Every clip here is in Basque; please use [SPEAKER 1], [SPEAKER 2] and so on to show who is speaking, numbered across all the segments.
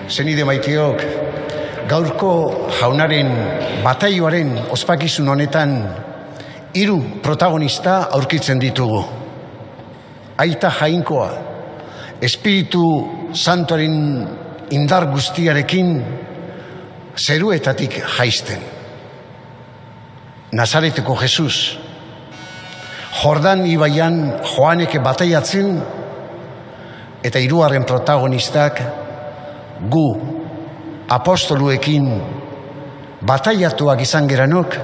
[SPEAKER 1] Zenide maiteok, gaurko jaunaren bataioaren ospakizun honetan 3 protagonista aurkitzen ditugu. Aita Jainkoa, Espiritu Santuaren indar guztiarekin zeruetatik jaisten. Nazareteko Jesus, Jordan ibaian Joanek bataiatzen, eta 3. protagonistak gu apostoluekin bataiatuak izan geranok,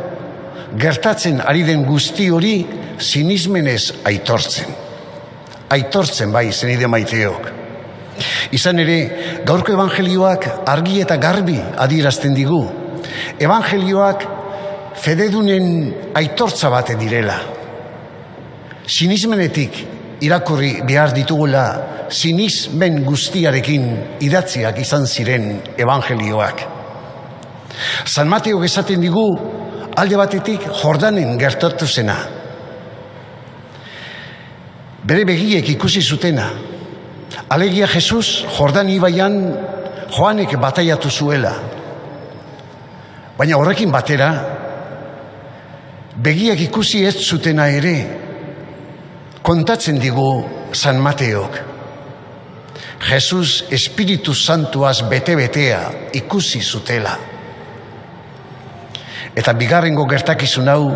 [SPEAKER 1] gertatzen ari den guzti hori sinismenez aitortzen. Aitortzen bai, zenide maiteok. Izan ere, gaurko evangelioak argi eta garbi adierazten digu. Evangelioak fededunen aitortza bate direla. Sinismenetik irakurri behar ditugula sinismen guztiarekin idatziak izan ziren evangelioak. San Mateok esaten digu alde batetik Jordanen gertatu zena. Bere begiek ikusi zutena. Alegia Jesus Jordan ibaian Joanek bataiatu zuela. Baina horrekin batera, begiak ikusi ez zutena ere, kontatzen digu San Mateok. Jesus Espiritu Santuaz bete-betea ikusi zutela. Eta bigarrengo gertakizun hau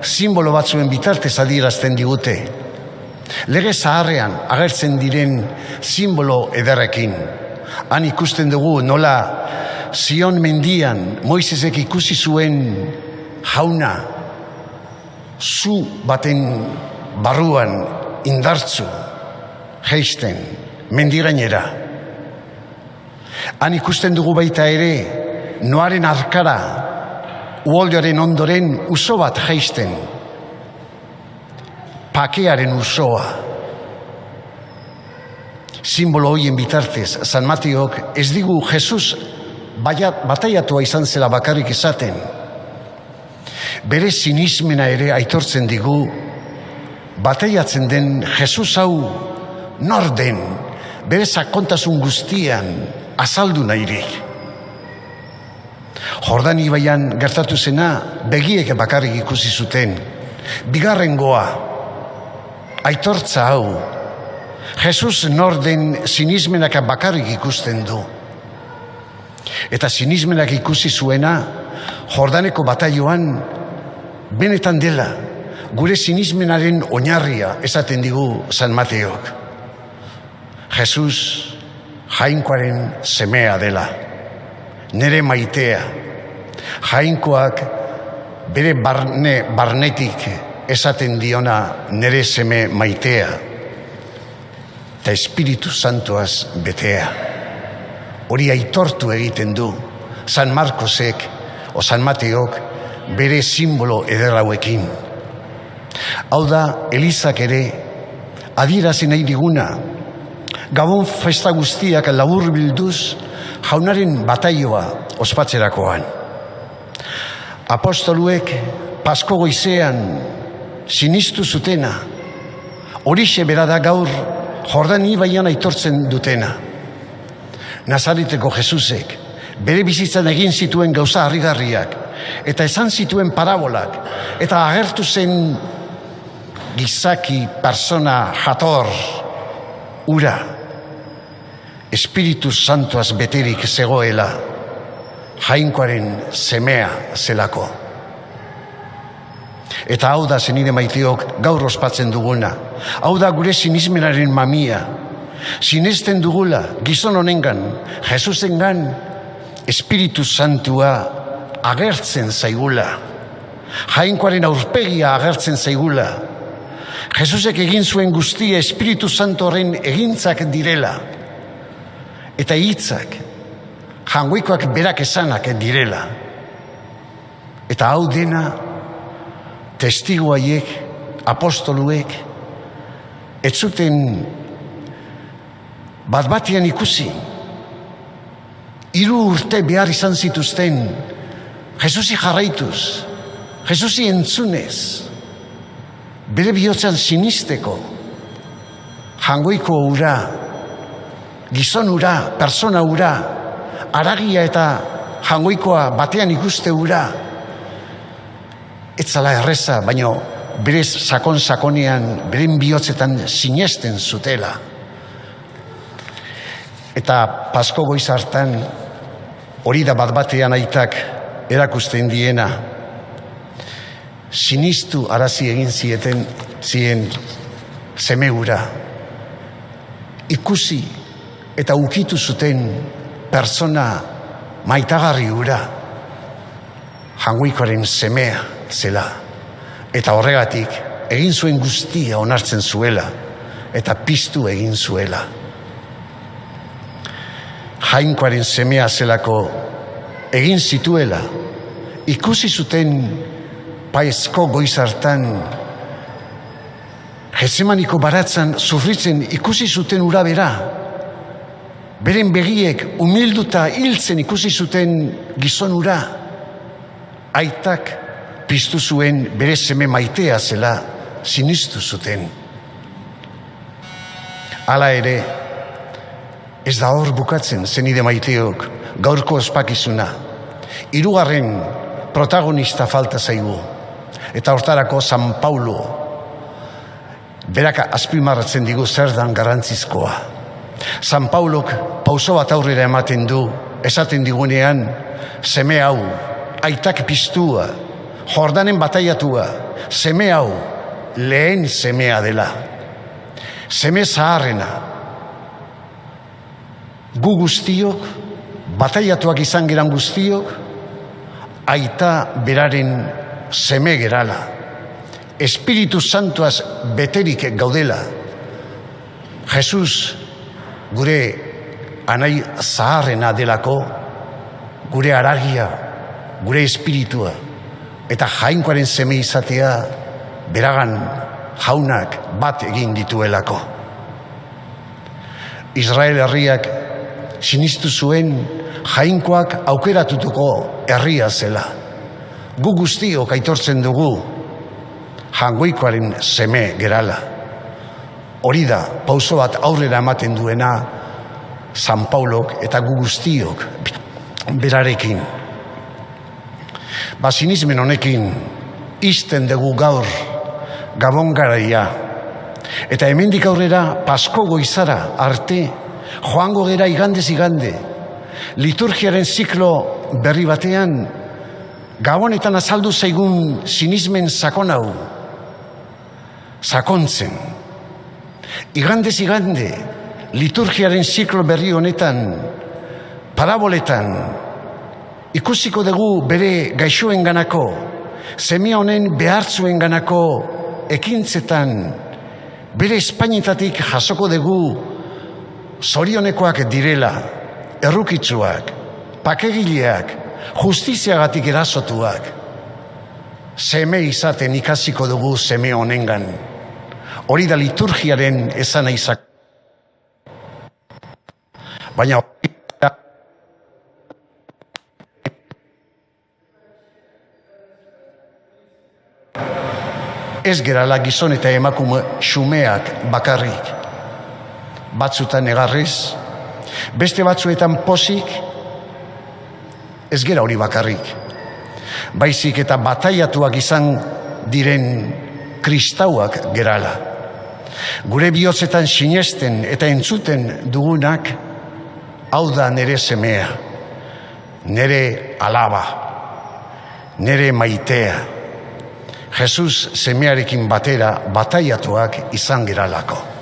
[SPEAKER 1] simbolo batzuen bitartez adierazten digute. Lege zaharrean agertzen diren simbolo ederrekin. Han ikusten dugu nola Zion mendian Moisesek ikusi zuen jauna zu baten barruan indartzu jaisten mendigainera. Han ikusten dugu baita ere Noaren arkara uholdearen ondoren uso bat jaisten. Pakearen usoa. Simbolo horien bitartez, San Mateok ez digu Jesus bataiatua izan zela bakarrik esaten. Bere sinismena ere aitortzen digu, bataiatzen den Jesus hau nor den, bere sakontasun guztian azaldu nahirik. Jordan ibaian gertatu zena begiek bakarrik ikusi zuten. Bigarrengoa, aitortza hau, Jesus nor den sinismenak bakarrik ikusten du. Eta sinismenak ikusi zuena, Jordaneko bataioan benetan dela, gure sinismenaren oinarria esaten digu San Mateok. Jesus Jainkoaren semea dela, nere maitea. Jainkoak bere barnetik esaten diona nere seme maitea. Eta Espiritu Santuaz betea. Hori aitortu egiten du San Markosek o San Mateok bere simbolo ederrauekin. Hau da, Elizak ere adierazi nahi diguna. Gabon festa guztiak labur bilduz jaunaren bataioa ospatzerakoan. Apostoluek Pasko goizean sinistu zutena. Horixe bera da gaur Jordan ibaian aitortzen dutena. Nazareteko Jesusek bere bizitzan egin zituen gauza harrigarriak eta esan zituen parabolak eta agertu zen gizaki persona jator ura Espiritu Santuaz beterik zegoela, Jainkoaren semea zelako. Eta hau da zenide maiteok gaur ospatzen duguna. Hau da gure sinismenaren mamia. Sinesten dugula gizon honengan, Jesusengan, Espiritu Santua agertzen zaigula. Jainkoaren aurpegia agertzen zaigula. Jesusek egin zuen guztia Espiritu Santoren egintzak direla. Eta hitzak, jangoikoak berak esanak direla. Eta hau dena, testigo haiek, apostoluek, ez zuten bat-batian ikusi. 3 urte behar izan zituzten, Jesusi jarraituz, Jesusi entzunez, bere bihotzan sinisteko, jangoiko ura, gizon ura, persona ura, haragia eta jangoikoa batean ikuste hura, ez zala erreza, baino berez sakonean, beren bihotzetan sinesten zutela. Eta Pasko goiz hartan, hori da bat-batean aitak erakusten diena, sinistu arazi egin zien seme hura, ikusi eta ukitu zuten persona maitagarri hura, jangoikoaren semea zela, eta horregatik egin zuen guztia onartzen zuela, eta piztu egin zuela. Jainkoaren semea zelako egin zituela, ikusi zuten Paezko goiz hartan, Getsemaniko baratzan sufritzen ikusi zuten ura bera, beren begiek umilduta hiltzen ikusi zuten gizon ura, aitak piztu zuen bere seme maitea zela sinistu zuten. Hala ere, ez da hor bukatzen zenide maiteok gaurko ospakizuna. Hirugarren protagonista falta zaigu, eta hortarako San Paulo berak azpimarratzen digu zer dan garrantzizkoa. San Paulok pauso bat aurrera ematen du, esaten digunean, seme hau, aitak piztua, Jordanen bataiatua, seme hau, lehen semea dela. Seme zaharrena. Gu guztiok, bataiatuak izan geran guztiok, aita beraren seme gerala. Espiritu Santuaz beterik gaudela. Jesus gure anai zaharrena delako, gure haragia, gure espiritua, eta jainkoaren seme izatea beragan jaunak bat egin dituelako. Israel herriak sinistu zuen jainkoak aukeratutuko herria zela. Gu guztiok aitortzen dugu jangoikoaren seme gerala. Hori da, pauso bat aurrera ematen duena San Paulok eta gu guztiok berarekin. Sinismen honekin izten dugu gaur Gabon garaia. Eta hemendik aurrera Pasko goizara arte joango gera igandez igande. Liturgiaren ziklo berri batean Gabonetan azaldu zaigun sinismen sakon hau. Sakontzen. Igandez igande, liturgiaren ziklo berri honetan, paraboletan, ikusiko dugu bere gaixoen ganako, semea honen behartzuen ganako ekintzetan, bere Espainetatik jasoko dugu zorionekoak direla, errukitzuak, pakegileak, justiziagatik erasotuak. Seme izaten ikasiko dugu seme honengan. Hori da liturgiaren esana izak. Baina ez gerala gizon eta emakume xumeak bakarrik. Batzutan egarrez, beste batzuetan pozik, ez gera hori bakarrik. Baizik eta bataiatuak izan diren kristauak gerala. Gure bihotzetan sinesten eta entzuten dugunak, hau da nere semea, nere alaba, nere maitea. Jesus semearekin batera bataiatuak izan geralako.